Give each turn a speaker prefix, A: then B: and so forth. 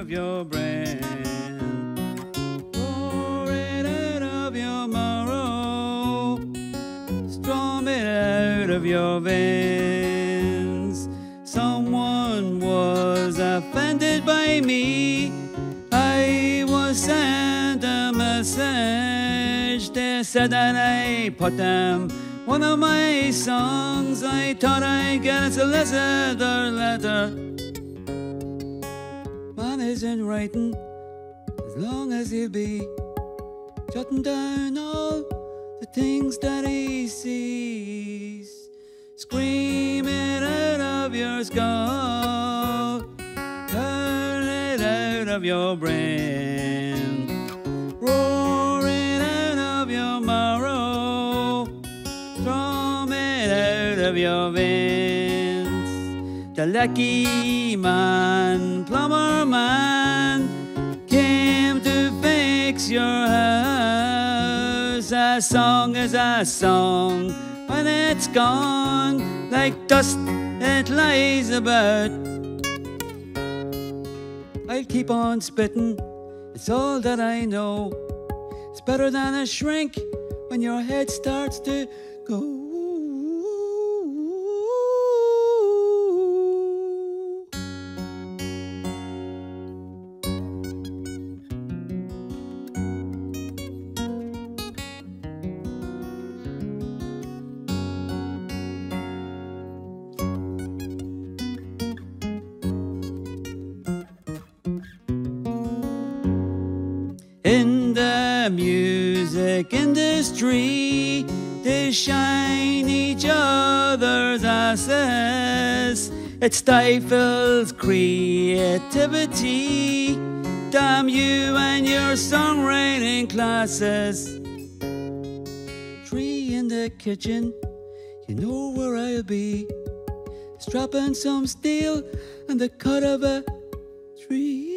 A: of your brain, roar it out of your marrow, storm it out of your veins. Someone was offended by me. I was sent a message. They said that I put them one of my songs. I thought I'd get a solicitor letter. Man isn't writing as long as he'll be jotting down all the things that he sees. Scream it out of your skull, turn it out of your brain, roar it out of your marrow, drum it out of your veins. The lucky man, plumber man, came to fix your house. A song is a song when it's gone, like dust it lies about. I'll keep on spitting, it's all that I know. It's better than a shrink when your head starts to go. In the music industry, they shine each other's asses. It stifles creativity. Damn you and your songwriting classes. Tree in the kitchen, you know where I'll be. Strapping some steel and the cut of a tree.